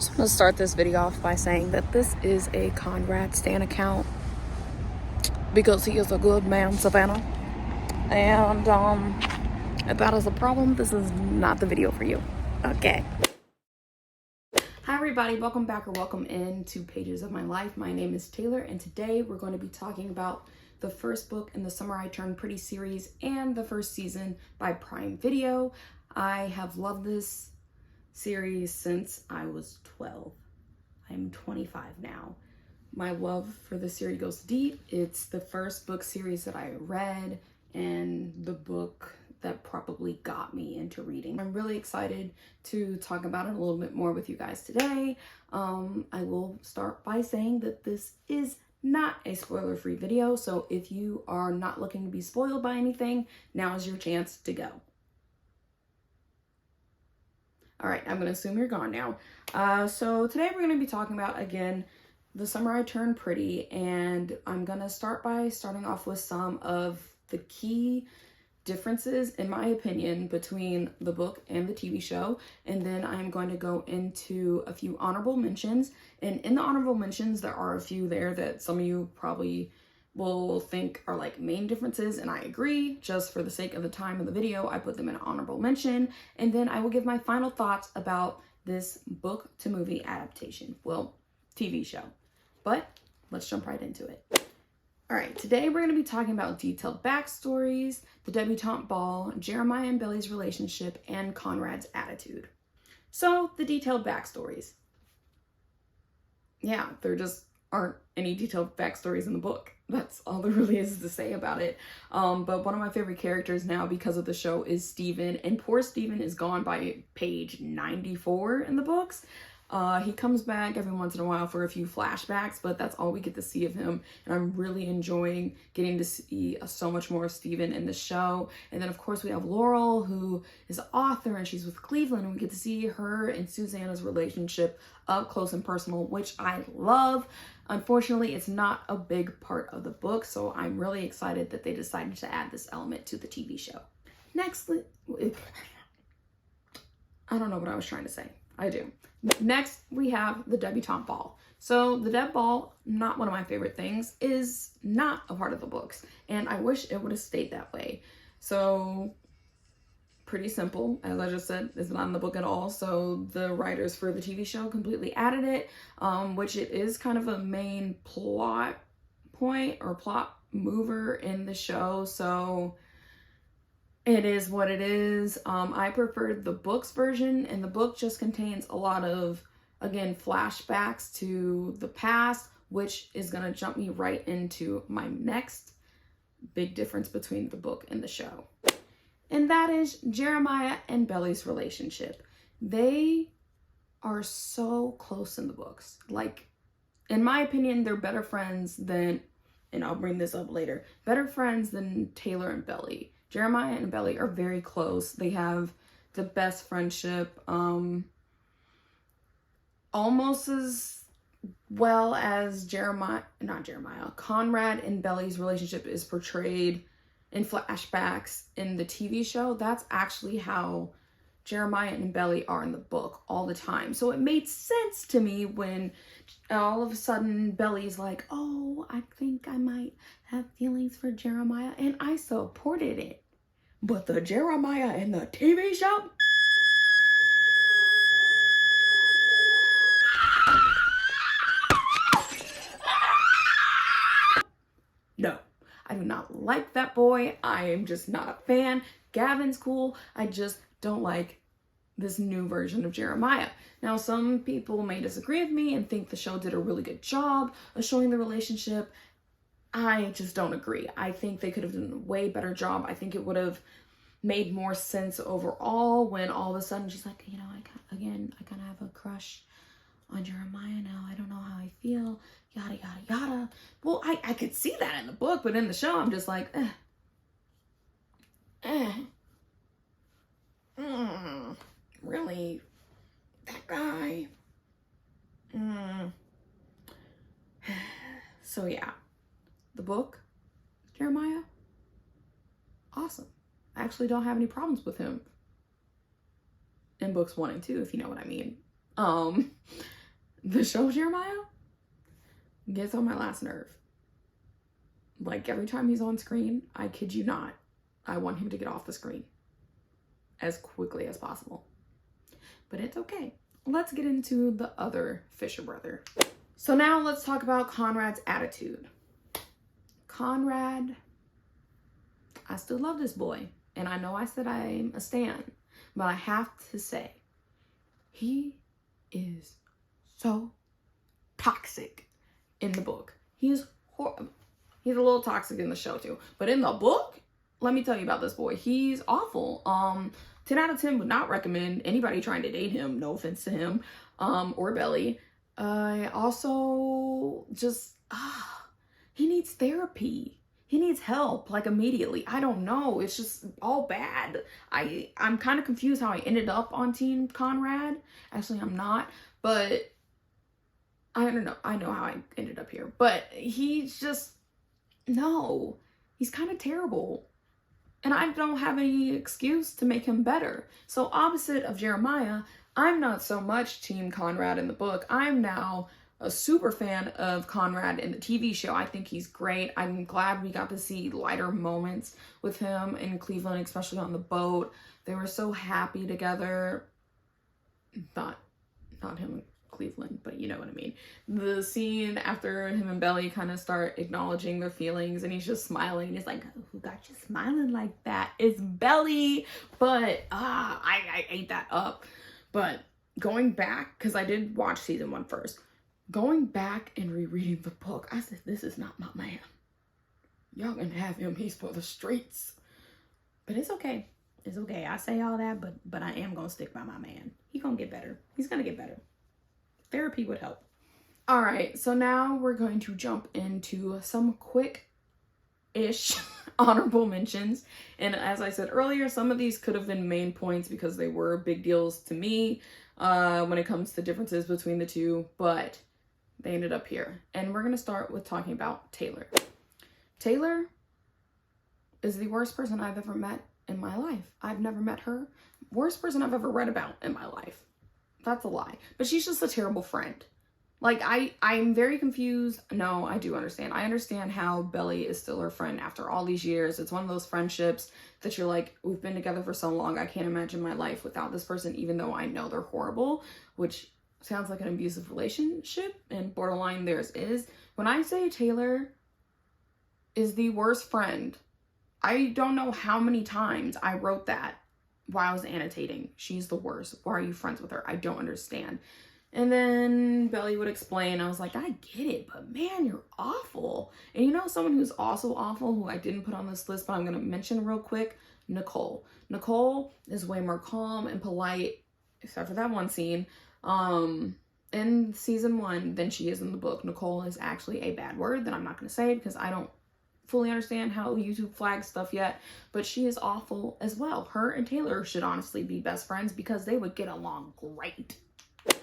Just want to start this video off by saying that this is a Conrad Stan account because he is a good man, Savannah. And if that is a problem, this is not the video for you. Okay. Hi everybody, welcome back or welcome into Pages of My Life. My name is Taylor and today we're going to be talking about the first book in the Summer I Turned Pretty series and the first season by Prime Video. I have loved this series since I was 12. I'm 25 now. My love for the series goes deep. It's the first book series that I read and the book that probably got me into reading. I'm really excited to talk about it a little bit more with you guys today. I will start by saying that this is not a spoiler-free video, so if you are not looking to be spoiled by anything, now is your chance to go. All right, I'm gonna assume you're gone now. So today we're gonna be talking about, again, the Summer I Turned Pretty, and I'm gonna start by starting off with some of the key differences, in my opinion, between the book and the TV show, and then I'm going to go into a few honorable mentions. And in the honorable mentions, there are a few there that some of you probably will think are like main differences, and I agree. Just for the sake of the time of the video, I put them in honorable mention, and then I will give my final thoughts about this book to movie adaptation, well, TV show. But let's jump right into it. All right, today we're going to be talking about Detailed Backstories, the debutante ball, Jeremiah and Belly's relationship, and Conrad's attitude. So, the detailed backstories. Yeah, there just aren't any detailed backstories in the book. That's all there really is to say about it. But one of my favorite characters now because of the show is Steven, and poor Steven is gone by page 94 in the books. He comes back every once in a while for a few flashbacks, but that's all we get to see of him. And I'm really enjoying getting to see so much more of Steven in the show. And then of course we have Laurel, who is an author, and she's with Cleveland, and we get to see her and Susanna's relationship up close and personal, which I love. Unfortunately, it's not a big part of the book, so I'm really excited that they decided to add this element to the TV show. Next, I don't know what I was trying to say. I do. Next, we have the debutante ball. So the deb ball, not one of my favorite things, is not a part of the books, and I wish it would have stayed that way. So pretty simple, as I just said, it's not in the book at all. So the writers for the TV show completely added it, which it is kind of a main plot point or plot mover in the show. So it is what it is. I preferred the books version, and the book just contains a lot of, again, flashbacks to the past, which is going to jump me right into my next big difference between the book and the show. And that is Jeremiah and Belly's relationship. They are so close in the books. Like, in my opinion, they're better friends than, and I'll bring this up later, better friends than Taylor and Belly. Jeremiah and Belly are very close. They have the best friendship, almost as well as Conrad and Belly's relationship is portrayed in flashbacks in the TV show. That's actually how Jeremiah and Belly are in the book all the time. So it made sense to me when all of a sudden Belly's like, oh, I think I might have feelings for Jeremiah, and I supported it. But the Jeremiah in the TV show? No, I do not like that boy. I am just not a fan. Gavin's cool. I just don't like this new version of Jeremiah. Now, some people may disagree with me and think the show did a really good job of showing the relationship. I just don't agree. I think they could have done a way better job. I think it would have made more sense overall when all of a sudden she's like, you know, I kind of have a crush on Jeremiah now. I don't know how I feel, yada, yada, yada. Well, I could see that in the book, but in the show, I'm just like, really? That guy? So yeah, the book, Jeremiah, awesome. I actually don't have any problems with him in books 1 and 2, if you know what I mean. The show Jeremiah gets on my last nerve. Like, every time he's on screen, I kid you not, I want him to get off the screen as quickly as possible. But it's okay. Let's get into the other Fisher brother. So now let's talk about Conrad's attitude. Conrad, I still love this boy. And I know I said I'm a stan, but I have to say, he is so toxic in the book. He's horrible. He's a little toxic in the show too. But in the book, let me tell you about this boy. He's awful. 10 out of 10 would not recommend anybody trying to date him. No offense to him or Belly. Also, just, he needs therapy. He needs help, like, immediately. I don't know. It's just all bad. I'm kind of confused how I ended up on Team Conrad. Actually, I'm not. But I don't know. I know how I ended up here. But he's just, no. He's kind of terrible. And I don't have any excuse to make him better. So opposite of Jeremiah, I'm not so much Team Conrad in the book. I'm now a super fan of Conrad in the TV show. I think he's great. I'm glad we got to see lighter moments with him in Cleveland, especially on the boat. They were so happy together. Not him in Cleveland, but you know what I mean. The scene after him and Belly kind of start acknowledging their feelings and he's just smiling. He's like, who got you smiling like that? It's Belly. But I ate that up. But going back, because I did watch season 1 first, going back and rereading the book, I said, this is not my man. Y'all can have him. He's for the streets. But it's okay. It's okay. I say all that, but I am going to stick by my man. He's going to get better. He's going to get better. Therapy would help. All right. So now we're going to jump into some quick-ish honorable mentions. And as I said earlier, some of these could have been main points because they were big deals to me when it comes to differences between the two. But they ended up here. And we're going to start with talking about Taylor. Taylor is the worst person I've ever met in my life. I've never met her. Worst person I've ever read about in my life. That's a lie. But she's just a terrible friend. Like, I'm very confused. No, I do understand. I understand how Belly is still her friend after all these years. It's one of those friendships that you're like, we've been together for so long. I can't imagine my life without this person, even though I know they're horrible, which sounds like an abusive relationship, and borderline theirs is. When I say Taylor is the worst friend, I don't know how many times I wrote that while I was annotating. She's the worst. Why are you friends with her? I don't understand. And then Belly would explain. I was like, I get it, but man, you're awful. And you know someone who's also awful, who I didn't put on this list, but I'm going to mention real quick? Nicole. Nicole is way more calm and polite, except for that one scene, in season 1 than she is in the book. Nicole is actually a bad word that I'm not going to say because I don't fully understand how YouTube flags stuff yet, but she is awful as well. Her and Taylor should honestly be best friends because they would get along great.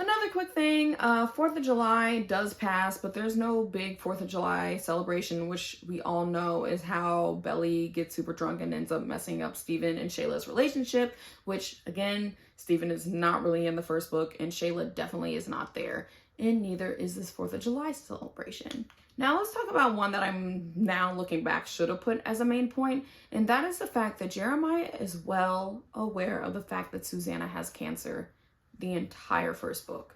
Another quick thing, 4th of July does pass, but there's no big 4th of July celebration, which we all know is how Belly gets super drunk and ends up messing up Steven and Shayla's relationship, which, again, Steven is not really in the first book, and Shayla definitely is not there, and neither is this 4th of July celebration. Now let's talk about one that I'm now looking back should have put as a main point, and that is the fact that Jeremiah is well aware of the fact that Susanna has cancer the entire first book.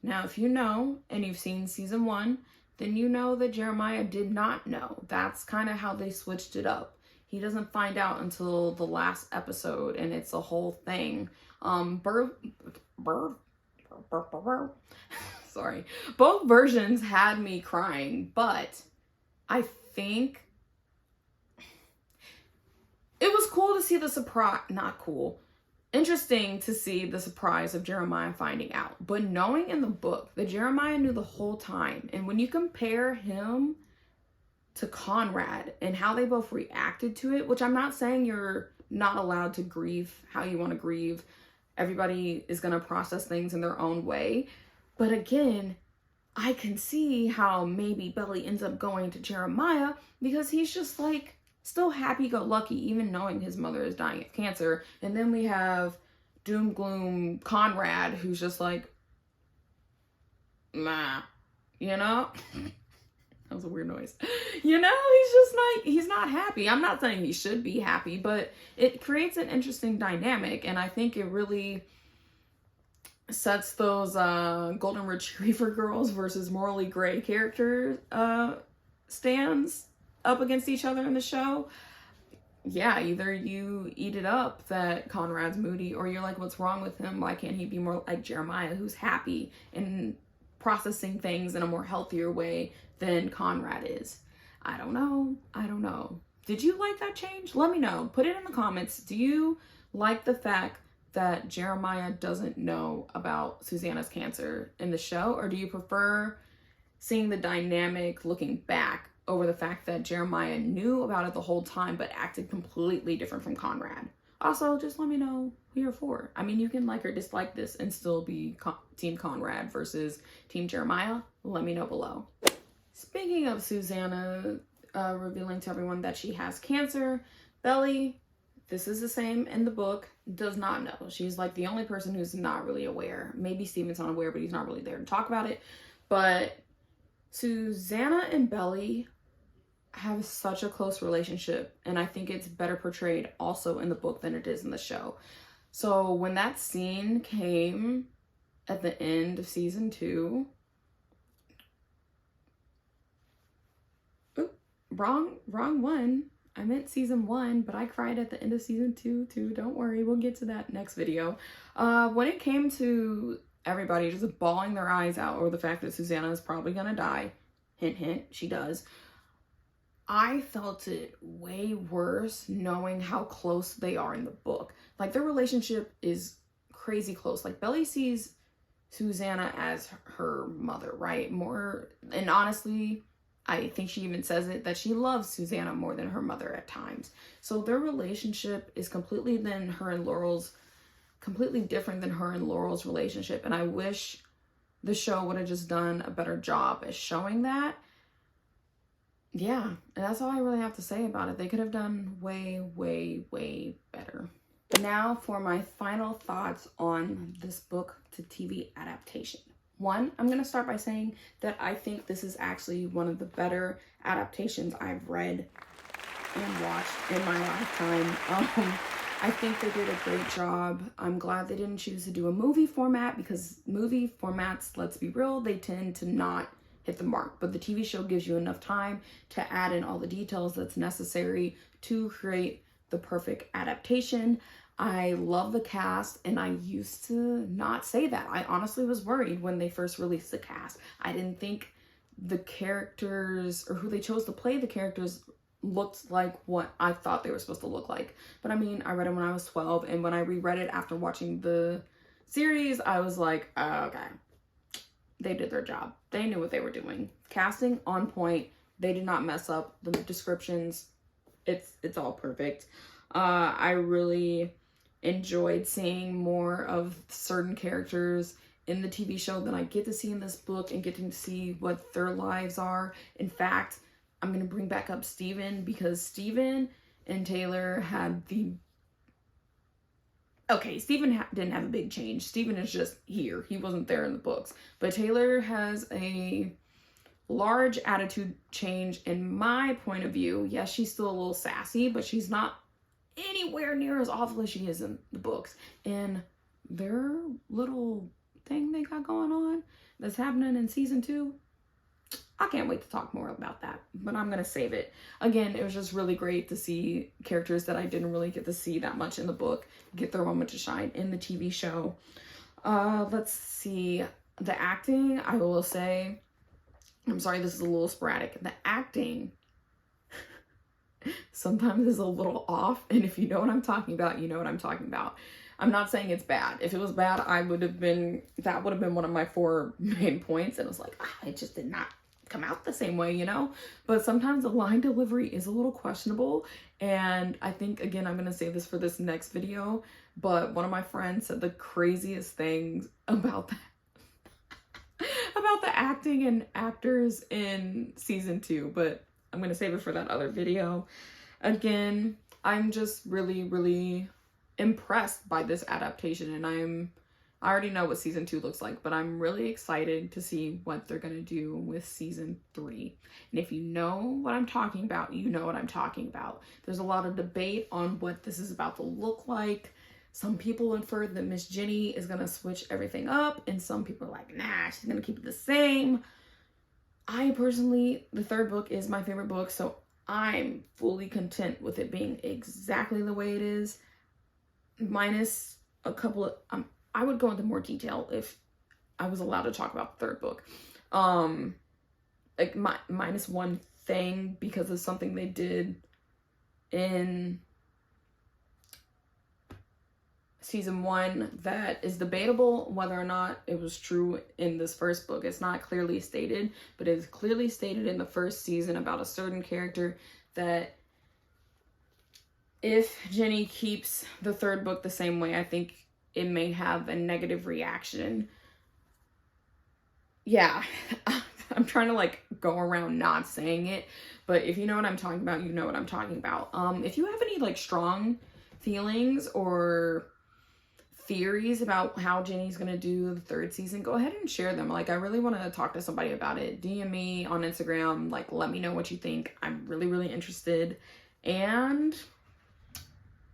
Now, if you know, and you've seen season 1, then you know that Jeremiah did not know. That's kind of how they switched it up. He doesn't find out until the last episode, and it's a whole thing. Sorry. Both versions had me crying, but I think it was cool to see the surprise, not cool, interesting to see the surprise of Jeremiah finding out. But knowing in the book that Jeremiah knew the whole time, and when you compare him to Conrad and how they both reacted to it, which I'm not saying you're not allowed to grieve how you want to grieve. Everybody is going to process things in their own way. But again, I can see how maybe Belly ends up going to Jeremiah because he's just like still happy-go-lucky, even knowing his mother is dying of cancer. And then we have doom gloom Conrad, who's just like, nah, you know? That was a weird noise. He's not happy. I'm not saying he should be happy, but it creates an interesting dynamic, and I think it really sets those golden retriever girls versus morally gray character stands up against each other in the show. Yeah, either you eat it up that Conrad's moody, or you're like, what's wrong with him? Why can't he be more like Jeremiah, who's happy and processing things in a more healthier way than Conrad is? I don't know. Did you like that change? Let me know. Put it in the comments. Do you like the fact that Jeremiah doesn't know about Susanna's cancer in the show? Or do you prefer seeing the dynamic looking back over the fact that Jeremiah knew about it the whole time but acted completely different from Conrad? Also, just let me know who you're for. I mean, you can like or dislike this and still be Team Conrad versus Team Jeremiah. Let me know below. Speaking of Susanna revealing to everyone that she has cancer, Belly, this is the same in the book, does not know. She's like the only person who's not really aware. Maybe Steven's not aware, but he's not really there to talk about it. But Susanna and Belly have such a close relationship, and I think it's better portrayed also in the book than it is in the show. So when that scene came at the end of season 2, wrong one. I meant season 1, but I cried at the end of season 2 too. Don't worry, we'll get to that next video. When it came to everybody just bawling their eyes out over the fact that Susanna is probably gonna die, hint hint, she does, I felt it way worse knowing how close they are in the book. Like, their relationship is crazy close. Like, Belly sees Susanna as her mother, right? More, and honestly, I think she even says it, that she loves Susanna more than her mother at times. So their relationship is completely different than her and Laurel's relationship. And I wish the show would have just done a better job at showing that. Yeah, and that's all I really have to say about it. They could have done way, way, way better. Now for my final thoughts on this book to TV adaptation. One, I'm going to start by saying that I think this is actually one of the better adaptations I've read and watched in my lifetime. I think they did a great job. I'm glad they didn't choose to do a movie format, because movie formats, let's be real, they tend to not hit the mark. But the TV show gives you enough time to add in all the details that's necessary to create the perfect adaptation. I love the cast, and I used to not say that. I honestly was worried when they first released the cast. I didn't think the characters, or who they chose to play the characters, looked like what I thought they were supposed to look like. But I mean, I read it when I was 12, and when I reread it after watching the series, I was like, oh, okay, they did their job. They knew what they were doing. Casting on point. They did not mess up the descriptions. It's all perfect. I really enjoyed seeing more of certain characters in the TV show than I get to see in this book, and getting to see what their lives are. In fact, I'm going to bring back up Steven, because Steven and Taylor had the... Okay, Steven didn't have a big change. Steven is just here. He wasn't there in the books. But Taylor has a large attitude change in my point of view. Yes, she's still a little sassy, but she's not anywhere near as awful as she is in the books. And their little thing they got going on that's happening in season 2, I can't wait to talk more about that, but I'm gonna save it. Again, it was just really great to see characters that I didn't really get to see that much in the book get their moment to shine in the TV show. Let's see, the acting, I will say, I'm sorry, this is a little sporadic. The acting sometimes is a little off, and if you know what I'm talking about, you know what I'm talking about. I'm not saying it's bad. If it was bad, that would have been one of my 4 main points, and it was like, it just did not come out the same way, you know? But sometimes the line delivery is a little questionable, and I think, again, I'm gonna say this for this next video, but one of my friends said the craziest things about that about the acting and actors in season 2, but I'm gonna save it for that other video. Again, I'm just really, really impressed by this adaptation, and I'm I already know what season 2 looks like, but I'm really excited to see what they're going to do with season 3. And if you know what I'm talking about, you know what I'm talking about. There's a lot of debate on what this is about to look like. Some people infer that Miss Jenny is going to switch everything up, and some people are like, nah, she's going to keep it the same. I personally, the 3rd book is my favorite book, so I'm fully content with it being exactly the way it is, minus a couple of, I would go into more detail if I was allowed to talk about the 3rd book. Like minus one thing because of something they did in season 1 that is debatable whether or not it was true in this 1st book. It's not clearly stated, but it is clearly stated in the 1st season about a certain character that if Jenny keeps the 3rd book the same way, I think it may have a negative reaction. Yeah, I'm trying to like go around not saying it, but if you know what I'm talking about, you know what I'm talking about. If you have any like strong feelings or theories about how Jenny's gonna do the 3rd season, go ahead and share them. Like, I really want to talk to somebody about it. DM me on Instagram, like, let me know what you think. I'm really, really interested. And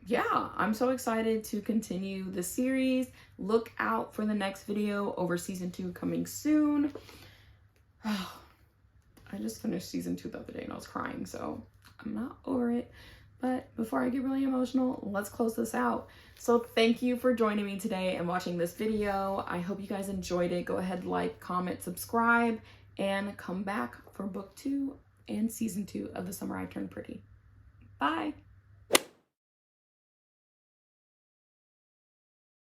yeah, I'm so excited to continue the series. Look out for the next video over season 2 coming soon. Oh, I just finished season 2 the other day and I was crying, so I'm not over it. But before I get really emotional, let's close this out. So thank you for joining me today and watching this video. I hope you guys enjoyed it. Go ahead, like, comment, subscribe, and come back for book 2 and season 2 of The Summer I Turned Pretty. Bye.